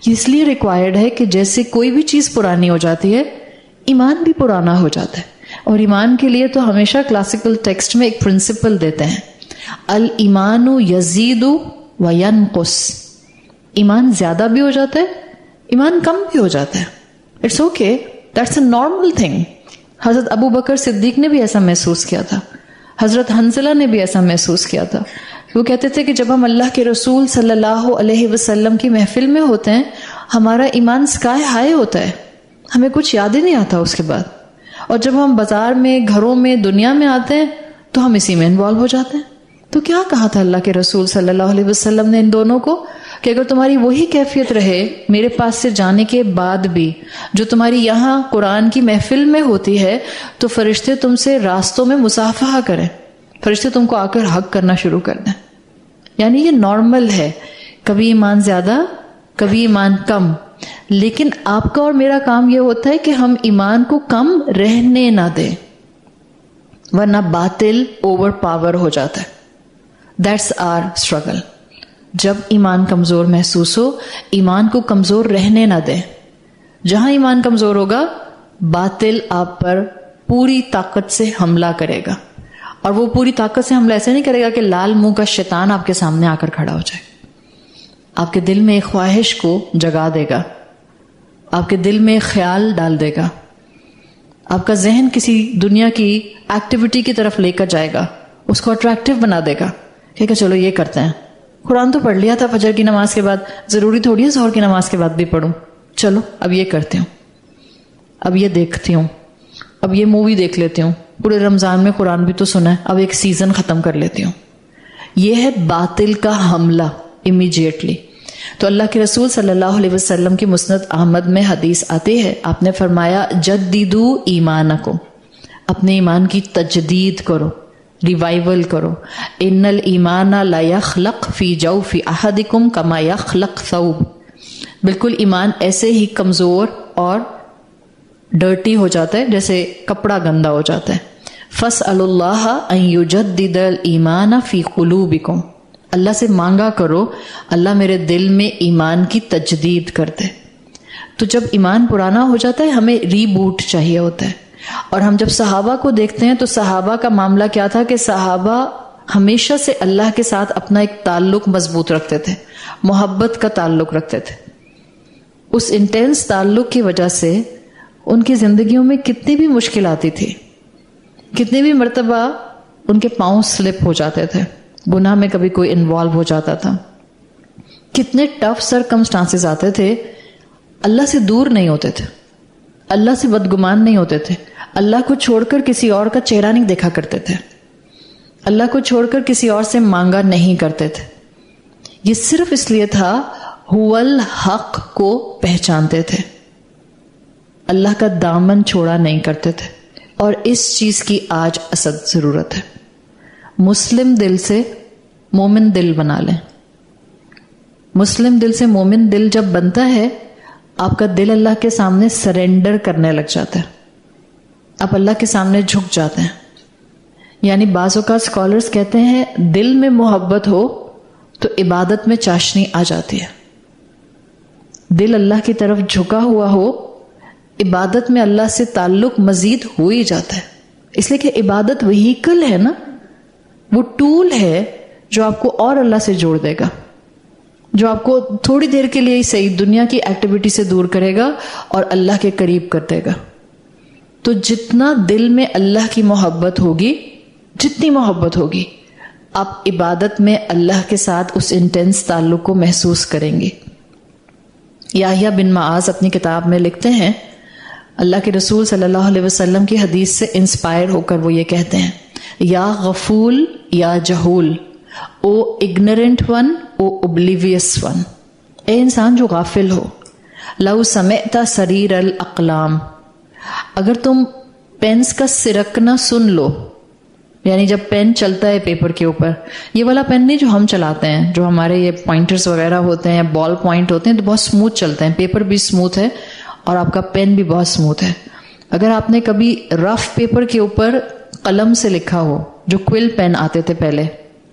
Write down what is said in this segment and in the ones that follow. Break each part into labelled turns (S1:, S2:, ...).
S1: یہ اس لیے ریکوائرڈ ہے کہ جیسے کوئی بھی چیز پرانی ہو جاتی ہے، ایمان بھی پرانا ہو جاتا ہے. اور ایمان کے لیے تو ہمیشہ کلاسیکل ٹیکسٹ میں ایک پرنسپل دیتے ہیں، الایمان یزید و ینقص. ایمان زیادہ بھی ہو جاتا ہے، ایمان کم بھی ہو جاتا ہے. It's okay, that's a normal thing. Hazrat Abu بکر صدیق نے بھی ایسا محسوس کیا تھا، حضرت حنظلہ نے بھی ایسا محسوس کیا تھا. وہ کہتے تھے کہ جب ہم اللہ کے رسول صلی اللہ علیہ وسلم کی محفل میں ہوتے ہیں، ہمارا ایمان سکائی ہائی ہوتا ہے، ہمیں کچھ یاد ہی نہیں آتا اس کے بعد. اور جب ہم بازار میں، گھروں میں، دنیا میں آتے ہیں تو ہم اسی میں انوالو ہو جاتے ہیں. تو کیا کہا تھا اللہ کے رسول صلی اللہ علیہ وسلم نے ان دونوں کو کہ اگر تمہاری وہی کیفیت رہے میرے پاس سے جانے کے بعد بھی جو تمہاری یہاں قرآن کی محفل میں ہوتی ہے، تو فرشتے تم سے راستوں میں مصافحہ کریں، فرشتے تم کو آ کر حق کرنا شروع کر دیں. یعنی یہ نارمل ہے، کبھی ایمان زیادہ کبھی ایمان کم. لیکن آپ کا اور میرا کام یہ ہوتا ہے کہ ہم ایمان کو کم رہنے نہ دیں، ورنہ باطل اوور پاور ہو جاتا ہے. That's our struggle. جب ایمان کمزور محسوس ہو، ایمان کو کمزور رہنے نہ دیں. جہاں ایمان کمزور ہوگا، باطل آپ پر پوری طاقت سے حملہ کرے گا. اور وہ پوری طاقت سے حملہ ایسے نہیں کرے گا کہ لال منہ کا شیطان آپ کے سامنے آ کر کھڑا ہو جائے. آپ کے دل میں ایک خواہش کو جگا دے گا، آپ کے دل میں ایک خیال ڈال دے گا، آپ کا ذہن کسی دنیا کی ایکٹیویٹی کی طرف لے کر جائے گا، اس کو اٹریکٹیو بنا دے گا کہ چلو یہ کرتے ہیں. قرآن تو پڑھ لیا تھا فجر کی نماز کے بعد، ضروری تھوڑی ہے ظہر کی نماز کے بعد بھی پڑھوں. چلو اب یہ کرتی ہوں، اب یہ دیکھتی ہوں، اب یہ مووی دیکھ لیتی ہوں، پورے رمضان میں قرآن بھی تو سنا ہے، اب ایک سیزن ختم کر لیتی ہوں. یہ ہے باطل کا حملہ امیجیٹلی. تو اللہ کے رسول صلی اللہ علیہ وسلم کی مسند احمد میں حدیث آتی ہے، آپ نے فرمایا جددوا ایمانکم، اپنے ایمان کی تجدید کرو، ریوائول کرو. ان الایمان لا یخلق فی جوف احدکم کما یخلق ثوب. بالکل ایمان ایسے ہی کمزور اور ڈرٹی ہو جاتا ہے جیسے کپڑا گندا ہو جاتا ہے. فاسألوا اللہ ان یجدد الایمان فی قلوبکم، اللہ سے مانگا کرو اللہ میرے دل میں ایمان کی تجدید کر دے. تو جب ایمان پرانا ہو جاتا ہے ہمیں ری بوٹ چاہیے ہوتا ہے. اور ہم جب صحابہ کو دیکھتے ہیں تو صحابہ کا معاملہ کیا تھا کہ صحابہ ہمیشہ سے اللہ کے ساتھ اپنا ایک تعلق مضبوط رکھتے تھے، محبت کا تعلق رکھتے تھے. اس انٹینس تعلق کی وجہ سے ان کی زندگیوں میں کتنی بھی مشکل آتی تھی، کتنی بھی مرتبہ ان کے پاؤں سلپ ہو جاتے تھے، گناہ میں کبھی کوئی انوالو ہو جاتا تھا، کتنے ٹف سرکمسٹانسز آتے تھے، اللہ سے دور نہیں ہوتے تھے، اللہ سے بدگمان نہیں ہوتے تھے، اللہ کو چھوڑ کر کسی اور کا چہرہ نہیں دیکھا کرتے تھے، اللہ کو چھوڑ کر کسی اور سے مانگا نہیں کرتے تھے. یہ صرف اس لیے تھا هو الحق کو پہچانتے تھے، اللہ کا دامن چھوڑا نہیں کرتے تھے. اور اس چیز کی آج اسد ضرورت ہے. مسلم دل سے مومن دل بنا لیں. مسلم دل سے مومن دل جب بنتا ہے، آپ کا دل اللہ کے سامنے سرنڈر کرنے لگ جاتا ہے، آپ اللہ کے سامنے جھک جاتے ہیں. یعنی بعض اوقات اسکالرز کہتے ہیں دل میں محبت ہو تو عبادت میں چاشنی آ جاتی ہے. دل اللہ کی طرف جھکا ہوا ہو، عبادت میں اللہ سے تعلق مزید ہو ہی جاتا ہے. اس لیے کہ عبادت وہیکل ہے نا، وہ ٹول ہے جو آپ کو اور اللہ سے جوڑ دے گا، جو آپ کو تھوڑی دیر کے لیے صحیح دنیا کی ایکٹیویٹی سے دور کرے گا اور اللہ کے قریب کر دے گا. تو جتنا دل میں اللہ کی محبت ہوگی، جتنی محبت ہوگی، آپ عبادت میں اللہ کے ساتھ اس انٹینس تعلق کو محسوس کریں گے. یحییٰ بن معاذ اپنی کتاب میں لکھتے ہیں، اللہ کے رسول صلی اللہ علیہ وسلم کی حدیث سے انسپائر ہو کر وہ یہ کہتے ہیں، یا غفول یا جہول، او اگنورنٹ ون، او اوبلیویس ون. اے انسان جو غافل ہو، لو سمعت سریر الاقلام، اگر تم پینس کا سرکنا سن لو، یعنی جب پین چلتا ہے پیپر کے اوپر، یہ والا پین نہیں جو ہم چلاتے ہیں، جو ہمارے یہ پوائنٹرز وغیرہ ہوتے ہیں، بال پوائنٹ ہوتے ہیں، تو بہت سموتھ چلتے ہیں، پیپر بھی سموتھ ہے اور آپ کا پین بھی بہت سموتھ ہے. اگر آپ نے کبھی رف پیپر کے اوپر قلم سے لکھا ہو، جو کوئل پین آتے تھے پہلے،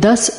S1: 10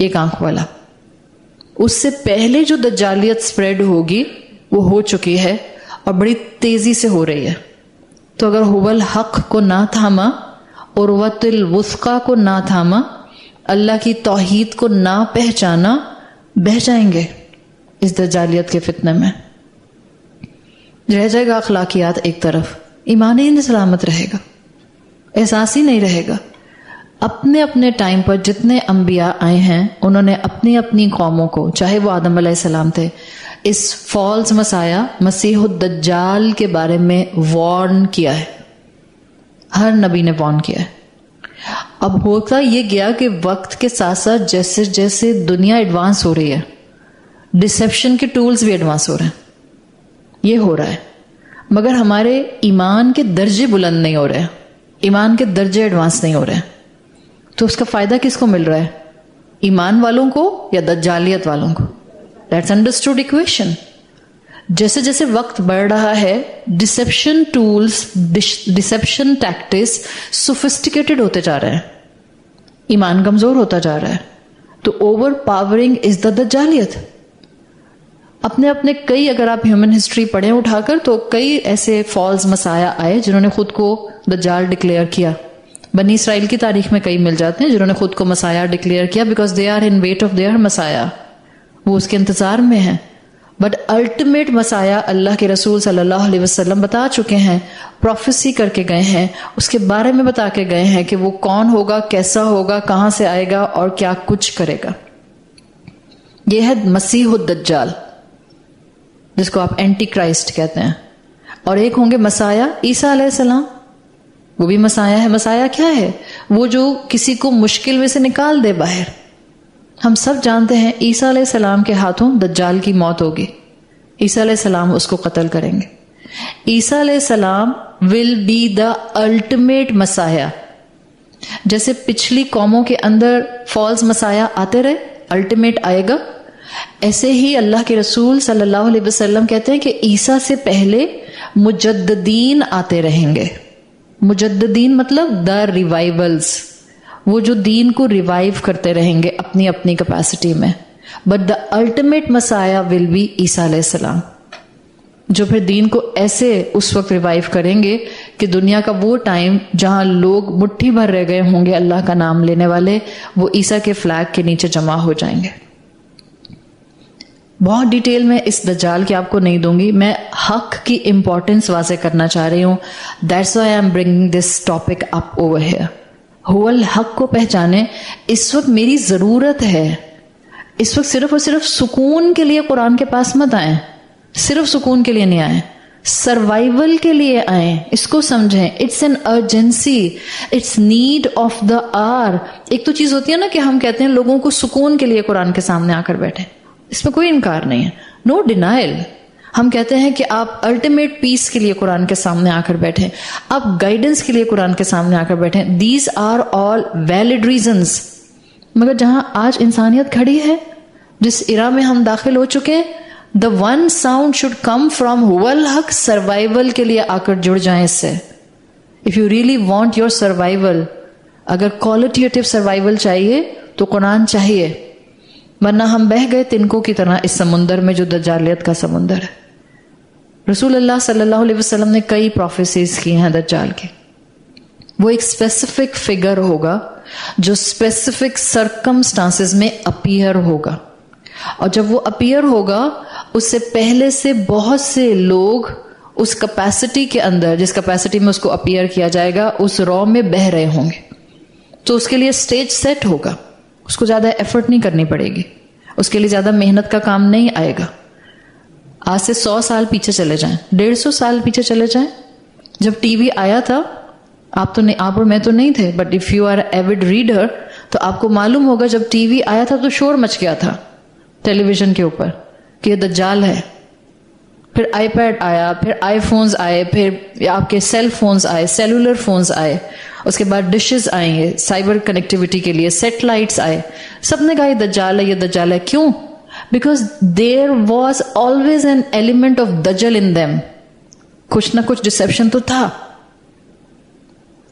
S1: ایک آنکھ والا. اس سے پہلے جو دجالیت سپریڈ ہوگی وہ ہو چکی ہے اور بڑی تیزی سے ہو رہی ہے. تو اگر هو الحق کو نہ تھاما، عروۃ الوثقی کو نہ تھاما، اللہ کی توحید کو نہ پہچانا، بہہ جائیں گے اس دجالیت کے فتنے میں. رہ جائے گا اخلاقیات ایک طرف، ایمان ہی نہیں سلامت رہے گا، احساس ہی نہیں رہے گا. اپنے اپنے ٹائم پر جتنے انبیاء آئے ہیں انہوں نے اپنی اپنی قوموں کو، چاہے وہ آدم علیہ السلام تھے، اس فالس مسیح مسیح الدجال کے بارے میں وارن کیا ہے. ہر نبی نے وارن کیا ہے. اب ہوتا یہ گیا کہ وقت کے ساتھ ساتھ جیسے جیسے دنیا ایڈوانس ہو رہی ہے، ڈسیپشن کے ٹولز بھی ایڈوانس ہو رہے ہیں. یہ ہو رہا ہے، مگر ہمارے ایمان کے درجے بلند نہیں ہو رہے ہیں، ایمان کے درجے ایڈوانس نہیں ہو رہے ہیں. تو اس کا فائدہ کس کو مل رہا ہے؟ ایمان والوں کو یا دجالیت والوں کو؟ That's understood equation. جیسے جیسے وقت بڑھ رہا ہے deception tools, deception tactics sophisticated ہوتے جا رہے ہیں، ایمان کمزور ہوتا جا رہا ہے. تو اوور پاورنگ از دا دجالیت. اپنے اپنے کئی، اگر آپ ہیومن ہسٹری پڑھیں اٹھا کر، تو کئی ایسے فالس مسایہ آئے جنہوں نے خود کو دجال ڈکلیئر کیا. بنی اسرائیل کی تاریخ میں کئی مل جاتے ہیں جنہوں نے خود کو مسایہ ڈکلیئر کیا، because they are in wait of their مسایہ، وہ اس کے انتظار میں ہیں. بٹ الٹیمیٹ مسایہ اللہ کے رسول صلی اللہ علیہ وسلم بتا چکے ہیں، پروفیسی کر کے گئے ہیں، اس کے بارے میں بتا کے گئے ہیں کہ وہ کون ہوگا، کیسا ہوگا، کہاں سے آئے گا اور کیا کچھ کرے گا. یہ ہے مسیح الدجال، جس کو آپ اینٹی کرائسٹ کہتے ہیں. اور ایک ہوں گے مسایہ عیسیٰ علیہ السلام، وہ بھی مسایہ ہے. مسایہ کیا ہے؟ وہ جو کسی کو مشکل میں سے نکال دے باہر. ہم سب جانتے ہیں عیسیٰ علیہ السلام کے ہاتھوں دجال کی موت ہوگی، عیسیٰ علیہ السلام اس کو قتل کریں گے. عیسیٰ علیہ السلام ول بی دا الٹیمیٹ مسایہ. جیسے پچھلی قوموں کے اندر فالس مسایہ آتے رہے، الٹیمیٹ آئے گا، ایسے ہی اللہ کے رسول صلی اللہ علیہ وسلم کہتے ہیں کہ عیسیٰ سے پہلے مجددین آتے رہیں گے. مجددین مطلب دا ریوائیولز، وہ جو دین کو ریوائیو کرتے رہیں گے اپنی اپنی کیپیسٹی میں. بٹ دا الٹیمیٹ مسایہ ول بی عیسیٰ علیہ السلام، جو پھر دین کو ایسے اس وقت ریوائیو کریں گے کہ دنیا کا وہ ٹائم جہاں لوگ مٹھی بھر رہ گئے ہوں گے اللہ کا نام لینے والے، وہ عیسیٰ کے فلیگ کے نیچے جمع ہو جائیں گے. بہت ڈیٹیل میں اس دجال کی آپ کو نہیں دوں گی، میں حق کی امپورٹنس واضح کرنا چاہ رہی ہوں. That's why I am bringing this topic up over here. هو الحق کو پہچانے. اس وقت میری ضرورت ہے، اس وقت صرف اور صرف سکون کے لیے قرآن کے پاس مت آئیں، صرف سکون کے لیے نہیں آئیں، سروائیول کے لیے آئیں. اس کو سمجھیں، it's an urgency, it's need of the hour. ایک تو چیز ہوتی ہے نا کہ ہم کہتے ہیں لوگوں کو سکون کے لیے قرآن کے سامنے آ کر بیٹھیں، اس میں کوئی انکار نہیں ہے، نو ڈینائل. ہم کہتے ہیں کہ آپ الٹیمیٹ پیس کے لیے قرآن کے سامنے آ کر بیٹھیں، آپ گائیڈنس کے لیے قرآن کے سامنے آ کر بیٹھیں. These are all valid reasons. مگر جہاں آج انسانیت کھڑی ہے، جس ایرا میں ہم داخل ہو چکے ہیں، the one sound should come from هو الحق. سروائیول کے لیے آ کر جڑ جائیں اس سے. If you really want your survival, اگر کوالٹیٹیو سروائیول چاہیے تو قرآن چاہیے، ورنہ ہم بہہ گئے تنکوں کی طرح اس سمندر میں جو دجالیت کا سمندر ہے. رسول اللہ صلی اللہ علیہ وسلم نے کئی پروفیسیز کی ہیں دجال کی. وہ ایک اسپیسیفک فگر ہوگا جو اسپیسیفک سرکمسٹانسز میں اپیئر ہوگا، اور جب وہ اپیئر ہوگا اس سے پہلے سے بہت سے لوگ اس کیپیسٹی کے اندر، جس کیپیسٹی میں اس کو اپیئر کیا جائے گا، اس رو میں بہہ رہے ہوں گے. تو اس کے لیے اسٹیج سیٹ ہوگا، اس کو زیادہ ایفرٹ نہیں کرنی پڑے گی، اس کے لیے زیادہ محنت کا کام نہیں آئے گا. آج سے 100 سال پیچھے چلے جائیں، 150 سال پیچھے چلے جائیں، جب ٹی وی آیا تھا، آپ اور میں تو نہیں تھے، but if you are avid reader تو آپ کو معلوم ہوگا جب ٹی وی آیا تھا تو شور مچ گیا تھا ٹیلی ویژن کے اوپر کہ یہ دجال ہے. پھر آئی پیڈ آیا، پھر آئی فونز آئے، پھر آپ کے سیل فونز آئے، سیلولر فونز آئے، اس کے بعد ڈشز آئیں گے سائبر کنیکٹیوٹی کے لیے، سیٹلائٹس آئے. سب نے کہا یہ دجال ہے، یہ دجال ہے. کیوں؟ Because there was always an element of دجل ان دیم. کچھ نہ کچھ ڈسیپشن تو تھا.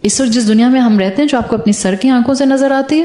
S1: اس وقت جس دنیا میں ہم رہتے ہیں، جو آپ کو اپنی سر کی آنکھوں سے نظر آتی ہے،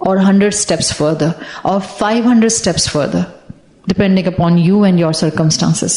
S1: or 100 steps further or 500 steps further depending upon you and your circumstances.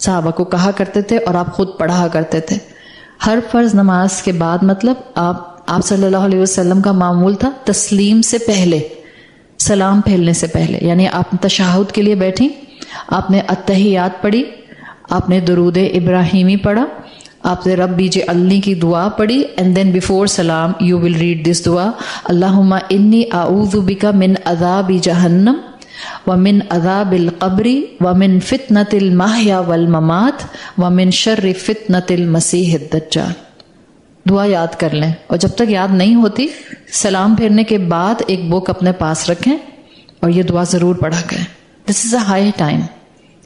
S1: صحابہ کو کہا کرتے تھے اور آپ خود پڑھا کرتے تھے. ہر فرض نماز کے بعد مطلب آپ صلی اللہ علیہ وسلم کا معمول تھا تسلیم سے پہلے، سلام پھیرنے سے پہلے، یعنی آپ تشہد کے لیے بیٹھیں، آپ نے التحیات پڑھی، آپ نے درود ابراہیمی پڑھا، آپ نے رب اجعلنی کی دعا پڑھی، اینڈ دین بیفور سلام یو ول ریڈ دس دعا: اللہم انی اعوذ بک من عذاب جہنم ومن عذاب القبر ومن فتنة المحیا والممات ومن شر فتنة المسیح الدجال. دعا یاد کر لیں، اور جب تک یاد نہیں ہوتی سلام پھیرنے کے بعد ایک بک اپنے پاس رکھیں اور یہ دعا ضرور پڑھا کریں. دس از اے ہائی ٹائم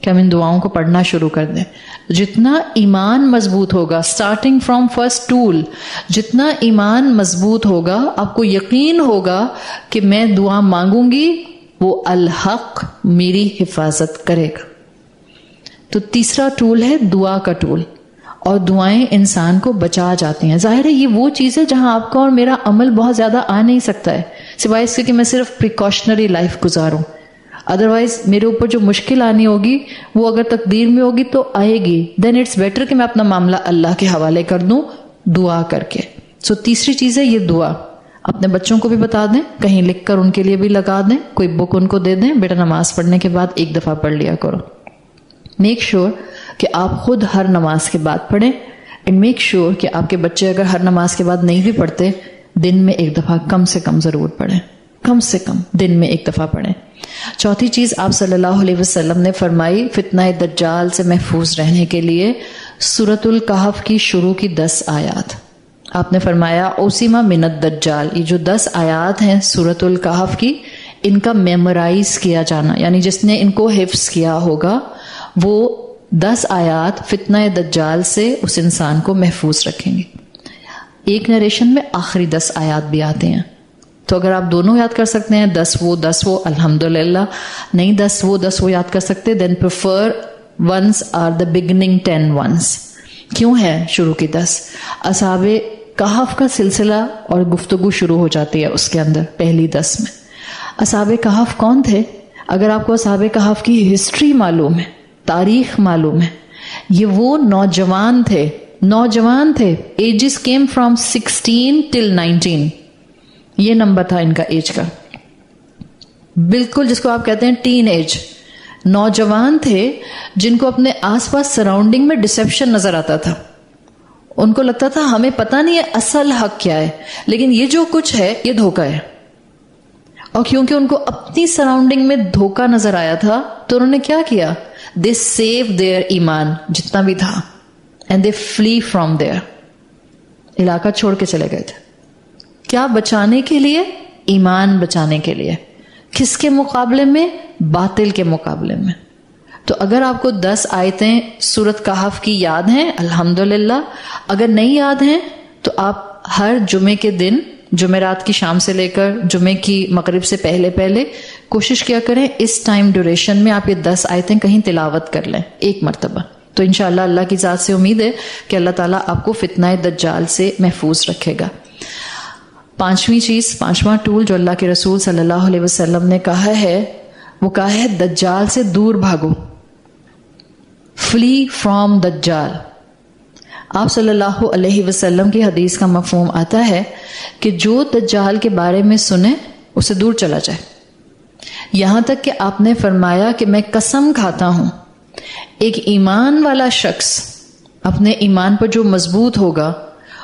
S1: کہ ہم ان دعاؤں کو پڑھنا شروع کر دیں. جتنا ایمان مضبوط ہوگا، اسٹارٹنگ فرام فرسٹ ٹول، جتنا ایمان مضبوط ہوگا آپ کو یقین ہوگا کہ میں دعا مانگوں گی وہ الحق میری حفاظت کرے گا. تو تیسرا ٹول ہے دعا کا ٹول، اور دعائیں انسان کو بچا جاتی ہیں. ظاہر ہے یہ وہ چیز ہے جہاں آپ کا اور میرا عمل بہت زیادہ آ نہیں سکتا ہے، سوائے اس کے کہ میں صرف پریکاشنری لائف گزاروں. ادروائز میرے اوپر جو مشکل آنی ہوگی وہ اگر تقدیر میں ہوگی تو آئے گی. دین اٹس بیٹر کہ میں اپنا معاملہ اللہ کے حوالے کر دوں دعا کر کے. سو تیسری چیز ہے یہ دعا. اپنے بچوں کو بھی بتا دیں، کہیں لکھ کر ان کے لیے بھی لگا دیں، کوئی بک ان کو دے دیں، بیٹا نماز پڑھنے کے بعد ایک دفعہ پڑھ لیا کرو. میک شور کہ آپ خود ہر نماز کے بعد پڑھیں، اینڈ میک شور کہ آپ کے بچے اگر ہر نماز کے بعد نہیں بھی پڑھتے دن میں ایک دفعہ کم سے کم ضرور پڑھیں، کم سے کم دن میں ایک دفعہ پڑھیں. چوتھی چیز آپ صلی اللہ علیہ وسلم نے فرمائی فتنہ دجال سے محفوظ رہنے کے لیے سورۃ الکہف کی شروع کی 10 آیات. آپ نے فرمایا اوسیما من الدجال، یہ جو 10 آیات ہیں سورۃ الکہف کی، ان کا میمورائز کیا جانا، یعنی جس نے ان کو حفظ کیا ہوگا وہ 10 آیات فتنہ دجال سے اس انسان کو محفوظ رکھیں گے. ایک نریشن میں آخری 10 آیات بھی آتے ہیں، تو اگر آپ دونوں یاد کر سکتے ہیں 10 وہ الحمدللہ، نہیں 10 وہ یاد کر سکتے then prefer ones are the beginning 10 ones. کیوں ہے شروع کی 10؟ اصحاب کہف کا سلسلہ اور گفتگو شروع ہو جاتی ہے اس کے اندر پہلی 10 میں. اصحاب کہف کون تھے؟ اگر آپ کو اصحاب کہف کی ہسٹری معلوم ہے، تاریخ معلوم ہے، یہ وہ نوجوان تھے، ایجز کیم فرام 16 till 19، یہ نمبر تھا ان کا ایج کا، بالکل جس کو آپ کہتے ہیں ٹین ایج. نوجوان تھے جن کو اپنے آس پاس سراؤنڈنگ میں ڈسیپشن نظر آتا تھا. ان کو لگتا تھا ہمیں پتہ نہیں ہے اصل حق کیا ہے، لیکن یہ جو کچھ ہے یہ دھوکہ ہے. اور کیونکہ ان کو اپنی سراؤنڈنگ میں دھوکہ نظر آیا تھا تو انہوں نے کیا کیا؟ دے سیو دیئر ایمان جتنا بھی تھا، and they flee from there, علاقہ چھوڑ کے چلے گئے تھے. کیا بچانے کے لیے؟ ایمان بچانے کے لیے. کس کے مقابلے میں؟ باطل کے مقابلے میں. تو اگر آپ کو 10 آیتیں سورۃ کہف کی یاد ہیں الحمدللہ، اگر نہیں یاد ہیں تو آپ ہر جمعے کے دن، جمعرات کی شام سے لے کر جمعے کی مغرب سے پہلے کوشش کیا کریں اس ٹائم ڈیوریشن میں آپ یہ 10 آیتیں کہیں تلاوت کر لیں ایک مرتبہ. تو انشاءاللہ اللہ کی ذات سے امید ہے کہ اللہ تعالیٰ آپ کو فتنہ دجال سے محفوظ رکھے گا. پانچواں ٹول جو اللہ کے رسول صلی اللہ علیہ وسلم نے کہا ہے وہ کہا ہے دجال سے دور بھاگو، فلی فرام دجال. آپ صلی اللہ علیہ وسلم کی حدیث کا مفہوم آتا ہے کہ جو دجال کے بارے میں سنے اسے دور چلا جائے. یہاں تک کہ آپ نے فرمایا کہ میں قسم کھاتا ہوں ایک ایمان والا شخص اپنے ایمان پر جو مضبوط ہوگا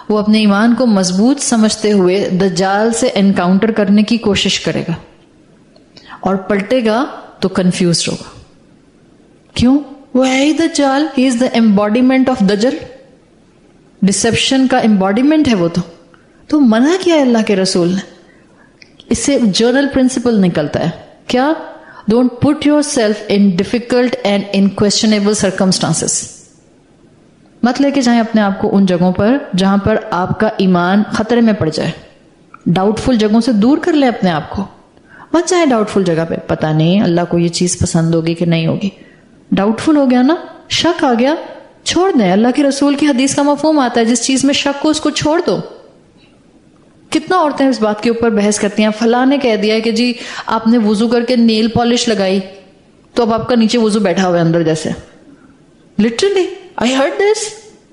S1: وہ اپنے ایمان کو مضبوط سمجھتے ہوئے دجال سے انکاؤنٹر کرنے کی کوشش کرے گا اور پلٹے گا تو کنفیوزڈ ہوگا. کیوں؟ وہ ہے ہی دجال، ہی از دا ایمبوڈیمنٹ آف دجل، ڈسپشن کا ایمبوڈیمنٹ ہے وہ. تو منع کیا ہے اللہ کے رسول نے. اس سے جرنل پرنسپل نکلتا ہے کیا؟ Don't put yourself in difficult and in questionable circumstances. مت لے کے جائیں اپنے آپ کو ان جگہوں پر جہاں پر آپ کا ایمان خطرے میں پڑ جائے. ڈاؤٹ فل جگہوں سے دور کر لیں اپنے آپ کو. مت جائیں ڈاؤٹ فل جگہ پہ، پتہ نہیں اللہ کو یہ چیز پسند ہوگی کہ نہیں ہوگی. ڈاؤٹ فل ہو گیا نا، شک آ گیا، چھوڑ دیں. اللہ کے رسول کی حدیث کا مفہوم آتا ہے جس چیز میں شک ہو اس کو چھوڑ دو. کتنا عورتیں اس بات کے اوپر بحث کرتی ہیں، فلاں نے کہہ دیا کہ جی آپ نے وضو کر کے نیل پالش لگائی تو اب آپ کا نیچے وضو بیٹھا ہوا ہے اندر جیسے. Literally, I heard this.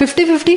S1: 50-50.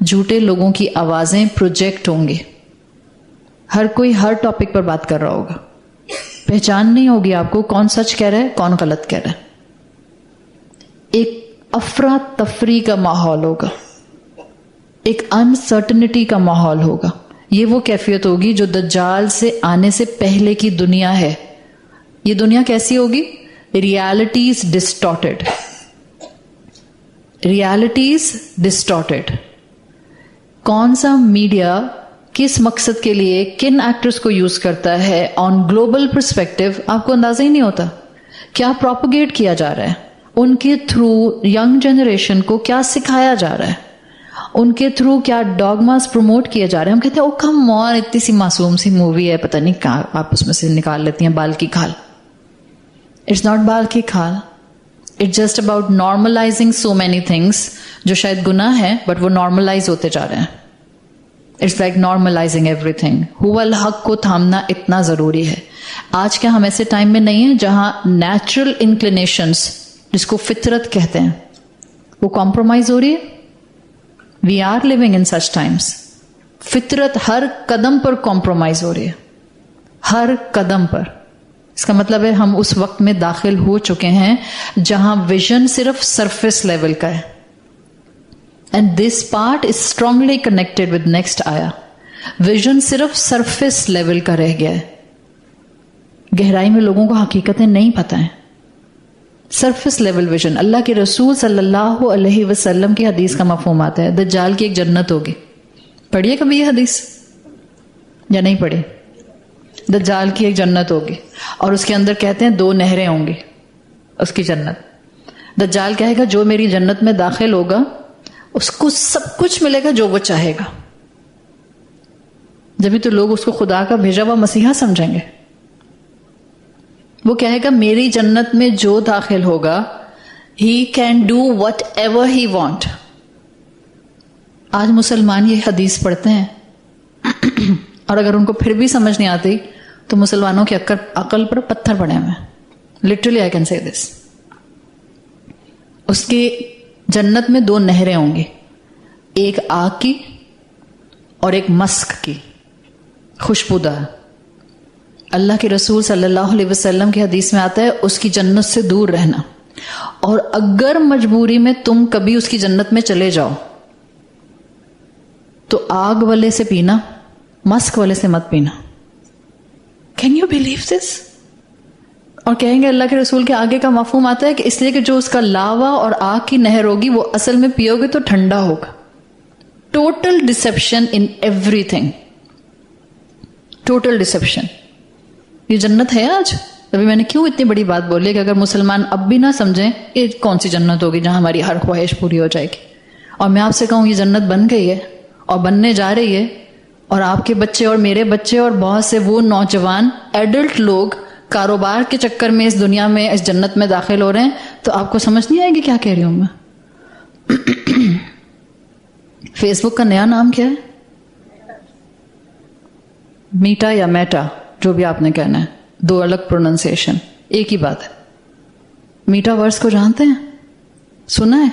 S1: جھوٹے لوگوں کی آوازیں پروجیکٹ ہوں گی. ہر کوئی ہر ٹاپک پر بات کر رہا ہوگا, پہچان نہیں ہوگی آپ کو کون سچ کہہ رہا ہے کون غلط کہہ رہا ہے. ایک افراتفری کا ماحول ہوگا, ایک انسرٹنٹی کا ماحول ہوگا. یہ وہ کیفیت ہوگی جو دجال سے آنے سے پہلے کی دنیا ہے. یہ دنیا کیسی ہوگی؟ Realities distorted, realities distorted. کون سا میڈیا کس مقصد کے لیے کن ایکٹرز کو یوز کرتا ہے آن گلوبل پرسپیکٹو آپ کو اندازہ ہی نہیں ہوتا. کیا پروپیگیٹ کیا جا رہا ہے ان کے تھرو, ینگ جنریشن کو کیا سکھایا جا رہا ہے, ان کے تھرو کیا ڈاگماز پروموٹ کیے جا رہے ہیں. ہم کہتے ہیں او کم آن, اتنی سی معصوم سی مووی ہے, پتہ نہیں کہاں آپ اس میں سے نکال لیتی ہیں بال کی کھال. اٹس ناٹ بال کی کھال, it's just about normalizing so many things جو شاید گناہ ہے بٹ وہ نارملائز ہوتے جا رہے ہیں. It's like normalizing everything. ہوا الحق کو تھامنا اتنا ضروری ہے. آج کیا ہم ایسے ٹائم میں نہیں ہیں جہاں نیچرل انکلینیشنز جس کو فطرت کہتے ہیں وہ کمپرومائز ہو رہی ہے؟ We are living in such times. فطرت ہر قدم پر کمپرومائز ہو رہی ہے, ہر قدم پر. اس کا مطلب ہے ہم اس وقت میں داخل ہو چکے ہیں جہاں ویژن صرف سرفیس لیول کا ہے. And this part is strongly connected with next آیا. ویژن صرف سرفیس لیول کا رہ گیا ہے, گہرائی میں لوگوں کو حقیقتیں نہیں پتہ ہیں. Surface level vision. اللہ کے رسول صلی اللہ علیہ وسلم کی حدیث کا مفہوم آتا ہے دجال کی ایک جنت ہوگی. پڑھیے کبھی یہ حدیث یا نہیں پڑھی؟ دجال کی ایک جنت ہوگی اور اس کے اندر کہتے ہیں 2 نہریں ہوں گی اس کی جنت. دجال کہے گا جو میری جنت میں داخل ہوگا اس کو سب کچھ ملے گا جو وہ چاہے گا. جبھی تو لوگ اس کو خدا کا بھیجا ہوا مسیحا سمجھیں گے. وہ کہے گا میری جنت میں جو داخل ہوگا he can do what ever he want. آج مسلمان یہ حدیث پڑھتے ہیں اور اگر ان کو پھر بھی سمجھ نہیں آتی تو مسلمانوں کی عقل پر پتھر پڑے ہوئے ہیں. لٹرلی آئی کین سے دس. اس کی جنت میں 2 نہریں ہوں گی, ایک آگ کی اور ایک مسک کی, خوشبودار. اللہ کے رسول صلی اللہ علیہ وسلم کی حدیث میں آتا ہے اس کی جنت سے دور رہنا, اور اگر مجبوری میں تم کبھی اس کی جنت میں چلے جاؤ تو آگ والے سے پینا, مسک والے سے مت پینا. Can you believe this? اور کہیں گے اللہ کے رسول کے آگے کا مفہوم آتا ہے کہ اس لیے کہ جو اس کا لاوا اور آگ کی نہر ہوگی وہ اصل میں پیو گے تو ٹھنڈا ہوگا. Total deception in every thing, total deception. یہ جنت ہے آج. ابھی میں نے کیوں اتنی بڑی بات بولی کہ اگر مسلمان اب بھی نہ سمجھیں یہ کون سی جنت ہوگی جہاں ہماری ہر خواہش پوری ہو جائے گی. اور میں آپ سے کہوں یہ جنت بن گئی ہے اور بننے جا رہی ہے, اور آپ کے بچے اور میرے بچے اور بہت سے وہ نوجوان ایڈلٹ لوگ کاروبار کے چکر میں اس دنیا میں اس جنت میں داخل ہو رہے ہیں. تو آپ کو سمجھ نہیں آئے گی کیا کہہ رہی ہوں میں. فیس بک کا نیا نام کیا ہے؟ میٹا یا میٹا, جو بھی آپ نے کہنا ہے, 2 الگ پروننسیشن, ایک ہی بات ہے. میٹا ورس کو جانتے ہیں؟ سنا ہے؟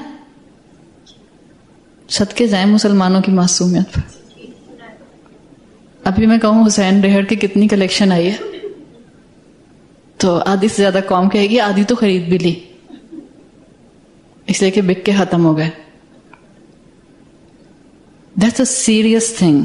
S1: صدقے جائیں مسلمانوں کی معصومیت پر. ابھی میں کہوں حسین ریہڑ کی کتنی کلیکشن آئی ہے تو آدھی سے زیادہ قوم کہے گی آدھی تو خرید بھی لی, اس لیے کہ بک کے ختم ہو گئے. That's a serious thing.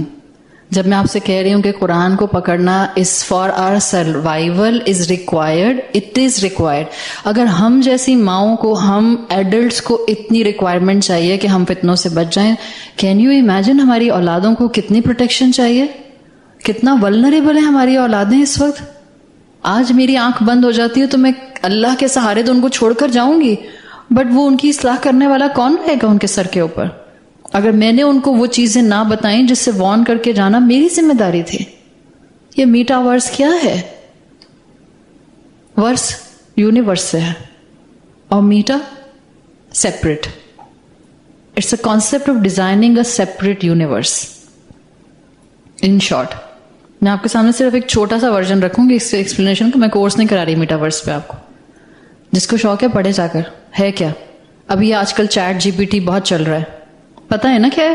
S1: جب میں آپ سے کہہ رہی ہوں کہ قرآن کو پکڑنا is for our survival is required, it is required. اگر ہم جیسی ماؤں کو, ہم ایڈلٹس کو اتنی ریکوائرمنٹ چاہیے کہ ہم فتنوں سے بچ جائیں, کین یو امیجن ہماری اولادوں کو کتنی پروٹیکشن چاہیے, کتنا ولنریبل ہے ہماری اولادیں اس وقت. آج میری آنکھ بند ہو جاتی ہے تو میں اللہ کے سہارے تو ان کو چھوڑ کر جاؤں گی, بٹ وہ ان کی اصلاح کرنے والا کون رہے گا ان کے سر کے اوپر؟ اگر میں نے ان کو وہ چیزیں نہ بتائیں جس سے وارن کر کے جانا میری ذمہ داری تھی. یہ میٹا ورس کیا ہے؟ ورس یونیورس سے ہے اور meta separate. It's a concept of designing a separate universe. In short میں آپ کے سامنے صرف ایک چھوٹا سا ورژن رکھوں گی اس ایکسپلینیشن کا. میں کورس نہیں کرا رہی میٹا ورس پہ, آپ کو جس کو شوق ہے پڑھے جا کر. ہے کیا؟ ابھی آج کل چیٹ GPT بہت چل رہا ہے, پتہ ہے نا کیا ہے؟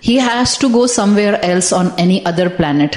S1: He has to go somewhere else on any other planet.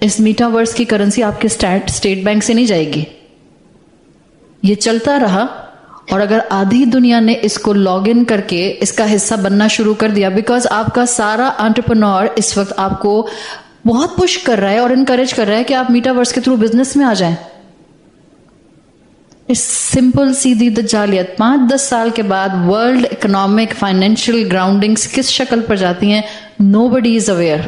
S1: اس میٹاورس کی کرنسی آپ کے اسٹیٹ بینک سے نہیں جائے گی. یہ چلتا رہا اور اگر آدھی دنیا نے اس کو لاگ ان کر کے اس کا حصہ بننا شروع کر دیا, بیکاز آپ کا سارا انٹرپرنور اس وقت آپ کو بہت پش کر رہا ہے اور انکریج کر رہا ہے کہ آپ میٹاورس کے تھرو بزنس میں آ جائیں. اس سمپل سیدھی دجالیت 5-10 سال کے بعد ورلڈ اکنامک فائنینشیل گراؤنڈنگز کس شکل پر جاتی ہیں, نو بڈی از اویئر.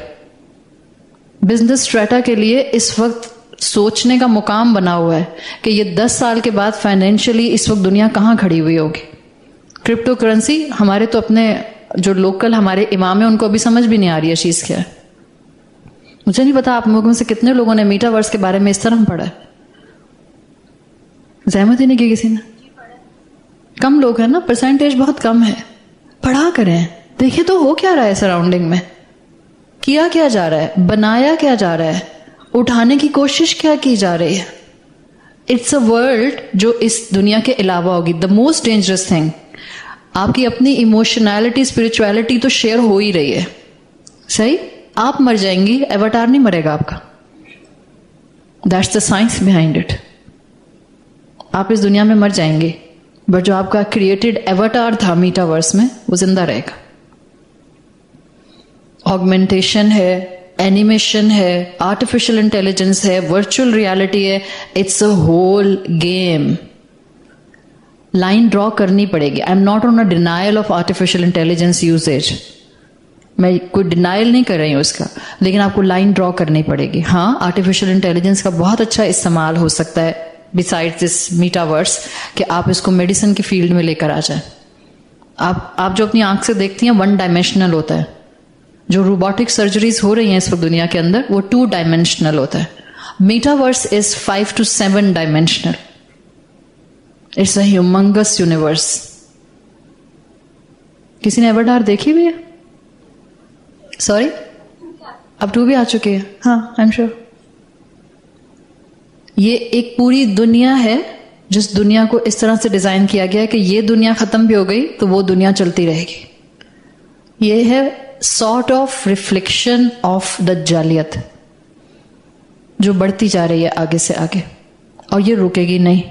S1: بزنس اسٹریٹا کے لیے اس وقت سوچنے کا مقام بنا ہوا ہے کہ یہ 10 سال کے بعد فائنینشلی اس وقت دنیا کہاں کھڑی ہوئی ہوگی. کرپٹو کرنسی ہمارے تو اپنے جو لوکل ہمارے امام ہیں ان کو ابھی سمجھ بھی نہیں آ رہی ہے چیز کیا ہے. مجھے نہیں پتا آپ لوگوں میں سے کتنے لوگوں نے میٹاورس کے بارے میں اس طرح پڑھا ہے. زحمت ہی نہیں کی کسی نے. کم لوگ ہیں نا, پرسنٹیج بہت کم ہے. پڑھا کریں, دیکھیں تو ہو کیا رہا ہے سراؤنڈنگ میں, کیا کیا جا رہا ہے, بنایا کیا جا رہا ہے, اٹھانے کی کوشش کیا کی جا رہی ہے. اٹس اے ورلڈ جو اس دنیا کے علاوہ ہوگی. دا موسٹ ڈینجرس تھنگ, آپ کی اپنی ایموشنالٹی اسپرچویلٹی تو شیئر ہو ہی رہی ہے. صحیح, آپ مر جائیں گی, ایواتار نہیں مرے گا آپ کا. That's the science behind it. آپ اس دنیا میں مر جائیں گے, بٹ جو آپ کا کریٹڈ ایواتار تھا میٹاورس میں وہ زندہ رہے گا. آگمنٹیشن ہے, اینیمیشن ہے, آرٹیفیشل انٹیلیجنس ہے, ورچوئل ریالٹی ہے. It's a whole game. Line draw کرنی پڑے گی. I am not on a denial of artificial intelligence usage. میں کوئی ڈینائل نہیں کر رہی ہوں اس کا, لیکن آپ کو لائن ڈرا کرنی پڑے گی. ہاں, آرٹیفیشل انٹیلیجنس کا بہت اچھا استعمال ہو سکتا ہے بسائڈ دس میٹاورس, کہ آپ اس کو میڈیسن کے فیلڈ میں لے کر آ جائیں. آپ جو اپنی آنکھ سے دیکھتی ہیں 1 ڈائمینشنل ہوتا ہے. جو روبوٹک سرجریز ہو رہی ہیں اس وقت دنیا کے اندر وہ 2 ڈائمینشنل ہوتا ہے. Metaverse is 5 to 7 dimensional. It's a humongous universe. کسی نے ایواتار دیکھی ہوئی ہے؟ سوری, اب 2 بھی آ چکے ہیں. ہاں, آئی ایم شیور. یہ ایک پوری دنیا ہے جس دنیا کو اس طرح سے ڈیزائن کیا گیا ہے کہ یہ دنیا ختم بھی ہو گئی تو وہ دنیا چلتی رہے گی. یہ ہے سارٹ آف ریفلیکشن آف دجالیت جو بڑھتی جا رہی ہے آگے سے آگے, اور یہ رکے گی نہیں.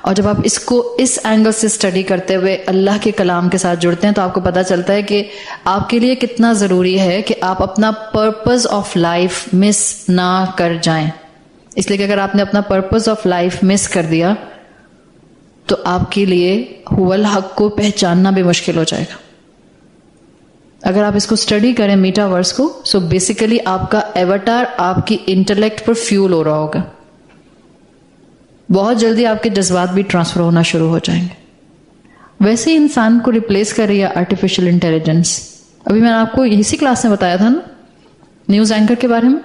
S1: اور جب آپ اس کو اس اینگل سے اسٹڈی کرتے ہوئے اللہ کے کلام کے ساتھ جڑتے ہیں تو آپ کو پتہ چلتا ہے کہ آپ کے لیے کتنا ضروری ہے کہ آپ اپنا پرپز آف لائف مس نہ کر جائیں. اس لیے کہ اگر آپ نے اپنا پرپز آف لائف مس کر دیا تو آپ کے لیے هو الحق کو پہچاننا بھی مشکل ہو جائے گا. اگر آپ اس کو اسٹڈی کریں میٹاورس کو, سو بیسیکلی آپ کا ایواتار آپ کی انٹلیکٹ پر فیول ہو رہا ہوگا. بہت جلدی آپ کے جذبات بھی ٹرانسفر ہونا شروع ہو جائیں گے. ویسے ہی انسان کو ریپلیس کر رہی ہے آرٹیفیشل انٹیلیجنس. ابھی میں نے آپ کو اسی کلاس میں بتایا تھا نا, نیوز اینکر کے بارے میں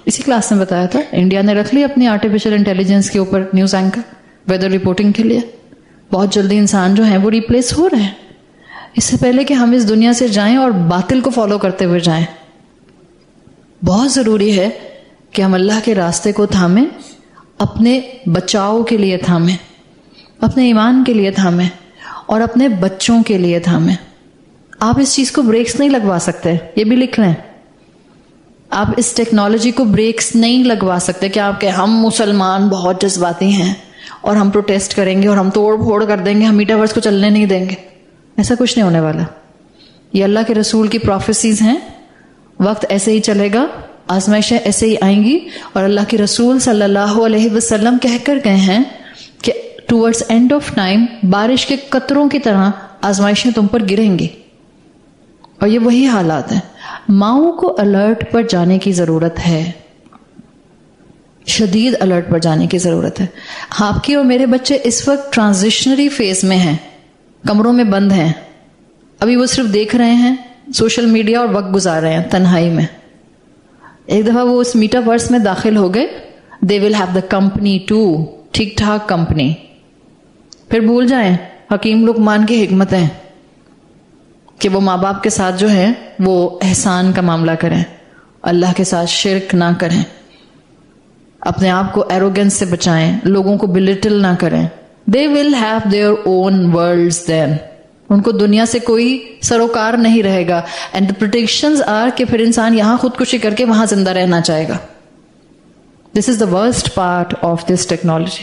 S1: اسی کلاس میں بتایا تھا. انڈیا نے رکھ لی اپنی آرٹیفیشل انٹیلیجنس کے اوپر نیوز اینکر ویدر رپورٹنگ کے لیے. بہت جلدی انسان جو ہیں وہ ریپلیس ہو رہے ہیں. اس سے پہلے کہ ہم اس دنیا سے جائیں اور باطل کو فالو کرتے ہوئے جائیں, بہت ضروری ہے کہ ہم اللہ کے راستے کو تھامیں, اپنے بچاؤ کے لیے تھامیں, اپنے ایمان کے لیے تھامیں, اور اپنے بچوں کے لیے تھامیں. آپ اس چیز کو بریکس نہیں لگوا سکتے, یہ بھی لکھ لیں. آپ اس ٹیکنالوجی کو بریکس نہیں لگوا سکتے کہ آپ کہ ہم مسلمان بہت جذباتی ہیں اور ہم پروٹیسٹ کریں گے اور ہم توڑ پھوڑ کر دیں گے, ہم میٹاورس کو چلنے نہیں دیں گے. ایسا کچھ نہیں ہونے والا. یہ اللہ کے رسول کی پروفیسیز ہیں. وقت ایسے ہی چلے گا, آزمائشیں ایسے ہی آئیں گی, اور اللہ کے رسول صلی اللہ علیہ وسلم کہہ کر گئے ہیں کہ ٹورڈز اینڈ آف ٹائم بارش کے قطروں کی طرح آزمائشیں تم پر گریں گی. اور یہ وہی حالات ہیں. ماؤں کو الرٹ پر جانے کی ضرورت ہے, شدید الرٹ پر جانے کی ضرورت ہے. آپ کی اور میرے بچے اس وقت ٹرانزیشنری فیز میں ہیں, کمروں میں بند ہیں. ابھی وہ صرف دیکھ رہے ہیں سوشل میڈیا اور وقت گزار رہے ہیں تنہائی میں. ایک دفعہ وہ اس میٹاورس میں داخل ہو گئے, they will have the company too, ٹھیک ٹھاک کمپنی. پھر بھول جائیں حکیم لقمان کی حکمتیں کہ وہ ماں باپ کے ساتھ جو ہے وہ احسان کا معاملہ کریں, اللہ کے ساتھ شرک نہ کریں, اپنے آپ کو ایروگنس سے بچائیں, لوگوں کو بلٹل نہ کریں. They will have their own worlds then. ان کو دنیا سے کوئی سروکار نہیں رہے گا. And the predictions are کہ پھر انسان یہاں خودکشی کر کے وہاں زندہ رہنا چاہے گا. This is the worst part of this technology.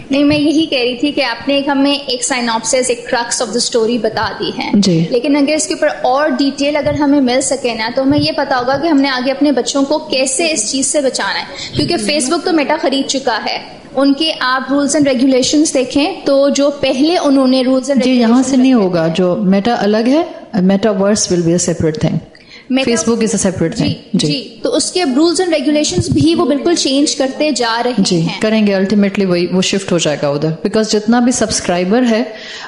S2: نہیں میں یہی کہہ رہی تھی کہ آپ نے ہمیں ایک سائنopsis ایک کرکس آف دا اسٹوری بتا دی ہے
S1: جی.
S2: لیکن اگر اس کے اوپر اور ڈیٹیل اگر ہمیں مل سکے نا تو ہمیں یہ پتا ہوگا کہ ہم نے آگے اپنے بچوں کو کیسے اس چیز سے بچانا ہے. کیونکہ فیس بک تو میٹا خرید چکا ہے, ان کے آپ رولز اینڈ ریگولیشنز دیکھیں تو جو پہلے انہوں نے رولز اینڈ
S1: جی یہاں سے نہیں ہوگا, جو میٹا الگ ہے, metaverse will be a separate thing, Facebook is a separate thing.
S2: جی تو اس کے رولز اینڈ ریگولیشنز بھی وہ بالکل چینج کرتے جا رہے
S1: جی
S2: ہیں.
S1: کریں گے, الٹیمیٹلی وہ شفٹ ہو جائے گا ادھر, بیکاز جتنا بھی سبسکرائبر ہے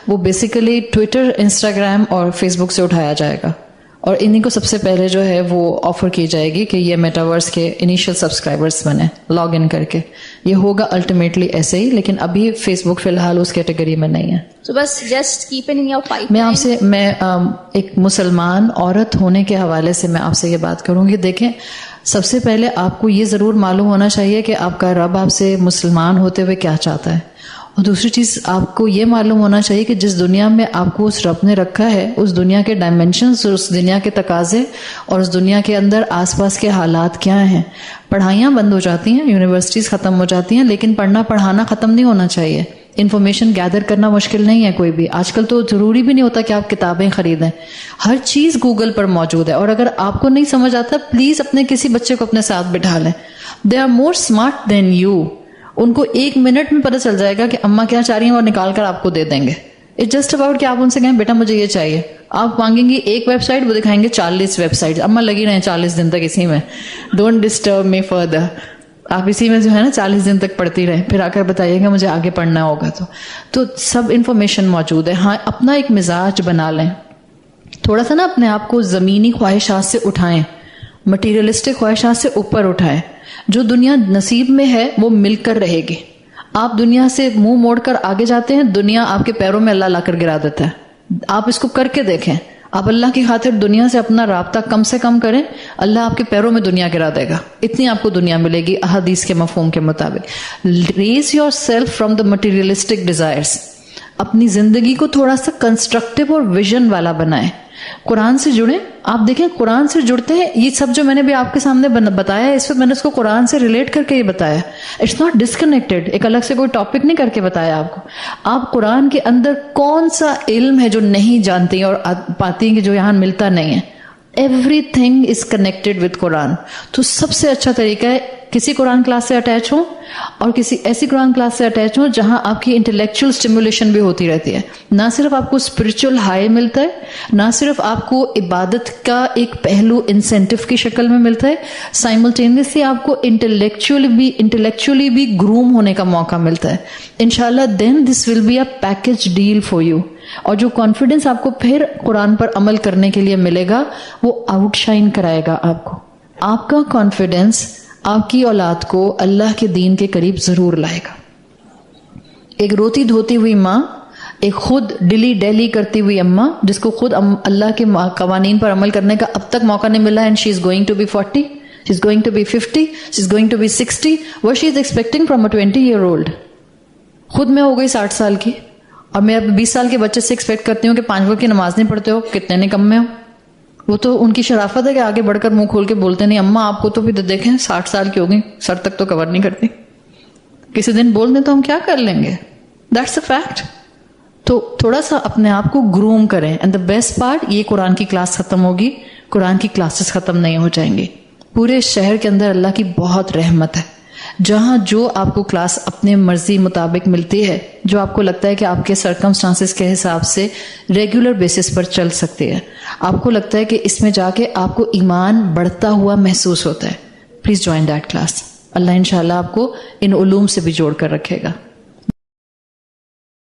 S1: وہ بیسیکلی ٹویٹر, انسٹاگرام اور فیس بک سے اٹھایا جائے گا, اور انہیں کو سب سے پہلے جو ہے وہ آفر کی جائے گی کہ یہ میٹاورس کے انیشیل سبسکرائبرز بنے لاگ ان کر کے. یہ ہوگا الٹیمیٹلی ایسے ہی, لیکن ابھی فیس بک فی الحال اس کیٹیگری میں نہیں ہے.
S2: تو بس just keep it in your pipe.
S1: میں آپ سے ایک مسلمان عورت ہونے کے حوالے سے میں آپ سے یہ بات کروں گی. دیکھیں سب سے پہلے آپ کو یہ ضرور معلوم ہونا چاہیے کہ آپ کا رب آپ سے مسلمان ہوتے ہوئے کیا چاہتا ہے, اور دوسری چیز آپ کو یہ معلوم ہونا چاہیے کہ جس دنیا میں آپ کو اس رب نے رکھا ہے اس دنیا کے ڈائمینشنز, اس دنیا کے تقاضے اور اس دنیا کے اندر آس پاس کے حالات کیا ہیں. پڑھائیاں بند ہو جاتی ہیں, یونیورسٹیز ختم ہو جاتی ہیں, لیکن پڑھنا پڑھانا ختم نہیں ہونا چاہیے. انفارمیشن گیدر کرنا مشکل نہیں ہے کوئی بھی. آج کل تو ضروری بھی نہیں ہوتا کہ آپ کتابیں خریدیں, ہر چیز گوگل پر موجود ہے. اور اگر آپ کو نہیں سمجھ آتا پلیز اپنے کسی بچے کو اپنے ساتھ بٹھا لیں. They are more smart than you. ان کو 1 منٹ میں پتہ چل جائے گا کہ اماں کیا چاہ رہی ہیں اور نکال کر آپ کو دے دیں گے. اٹس جسٹ اباؤٹ کہ آپ ان سے کہیں بیٹا مجھے یہ چاہیے, آپ مانگیں گی ایک ویب سائٹ, وہ دکھائیں گے 40 ویب سائٹ. اماں لگی رہیں 40 دن تک اسی میں, ڈونٹ ڈسٹرب می فردر. آپ اسی میں جو ہے نا 40 دن تک پڑھتی رہیں, پھر آ کر بتائیے گا مجھے آگے پڑھنا ہوگا. تو سب انفارمیشن موجود ہے. ہاں اپنا ایک مزاج بنا لیں, تھوڑا سا نا اپنے آپ کو زمینی خواہشات سے اٹھائیں, مٹیریلسٹک خواہشات سے اوپر اٹھائیں. جو دنیا نصیب میں ہے وہ مل کر رہے گی. آپ دنیا سے منہ موڑ کر آگے جاتے ہیں, دنیا آپ کے پیروں میں اللہ لا کر گرا دیتا ہے. آپ اس کو کر کے دیکھیں. آپ اللہ کی خاطر دنیا سے اپنا رابطہ کم سے کم کریں, اللہ آپ کے پیروں میں دنیا گرا دے گا. اتنی آپ کو دنیا ملے گی احادیث کے مفہوم کے مطابق. Raise your self from the materialistic desires. اپنی زندگی کو تھوڑا سا کنسٹرکٹیو اور ویژن والا بنائیں. قرآن سے جڑیں. آپ دیکھیں قرآن سے جڑتے ہیں, یہ سب جو میں نے بھی آپ کے سامنے بتایا ہے اس وقت میں نے اس کو قرآن سے ریلیٹ کر کے یہ بتایا. اٹس ناٹ ڈسکنیکٹڈ, ایک الگ سے کوئی ٹاپک نہیں کر کے بتایا آپ کو. آپ قرآن کے اندر کون سا علم ہے جو نہیں جانتی اور پاتی کہ جو یہاں ملتا نہیں ہے. Everything is connected with قرآن. تو سب سے اچھا طریقہ ہے کسی قرآن کلاس سے اٹیچ ہوں, اور کسی ایسی قرآن کلاس سے اٹیچ ہوں جہاں آپ کی انٹلیکچوئل اسٹیمولیشن بھی ہوتی رہتی ہے. نہ صرف آپ کو اسپرچل ہائی ملتا ہے, نہ صرف آپ کو عبادت کا ایک پہلو انسینٹو کی شکل میں ملتا ہے, سائملٹینیسلی آپ کو انٹلیکچولی بھی گروم ہونے کا موقع ملتا ہے. انشاءاللہ then this will be a package deal for you. اور جو کانفیڈنس آپ کو پھر قرآن پر عمل کرنے کے لیے ملے گا وہ آؤٹ شائن کرائے گا آپ کو. آپ کا کانفیڈنس آپ کی اولاد کو اللہ کے دین کے قریب ضرور لائے گا. ایک روتی دھوتی ہوئی ماں, ایک خود ڈلی ڈیلی کرتی ہوئی اماں جس کو خود اللہ کے قوانین پر عمل کرنے کا اب تک موقع نہیں ملا, and she is going to be 40, she is going to be 50, she is going to be 60. what she is expecting from a 20-year-old. خود میں ہو گئی 60 سال کی, اور میں اب 20 سال کے بچے سے ایکسپیکٹ کرتی ہوں کہ 5 وقت کی نماز نہیں پڑھتے ہو, کتنے نکمے ہو. وہ تو ان کی شرافت ہے کہ آگے بڑھ کر منہ کھول کے بولتے نہیں. اماں آپ کو تو بھی دیکھیں 60 سال کی ہوگی, سر تک تو کور نہیں کرتی, کسی دن بول دیں تو ہم کیا کر لیں گے. That's a fact. تو تھوڑا سا اپنے آپ کو گروم کریں. اینڈ دا بیسٹ پارٹ, یہ قرآن کی کلاس ختم ہوگی, قرآن کی کلاسز ختم نہیں ہو جائیں گی. پورے شہر کے اندر اللہ کی بہت رحمت ہے, جہاں جو آپ کو کلاس اپنے مرضی مطابق ملتی ہے, جو آپ کو لگتا ہے کہ آپ کے سرکمسٹانسز کے حساب سے ریگولر بیسس پر چل سکتے ہیں, آپ کو لگتا ہے کہ اس میں جا کے آپ کو ایمان بڑھتا ہوا محسوس ہوتا ہے, پلیز جوائن دیٹ کلاس. اللہ انشاءاللہ آپ کو ان علوم سے بھی جوڑ کر رکھے گا.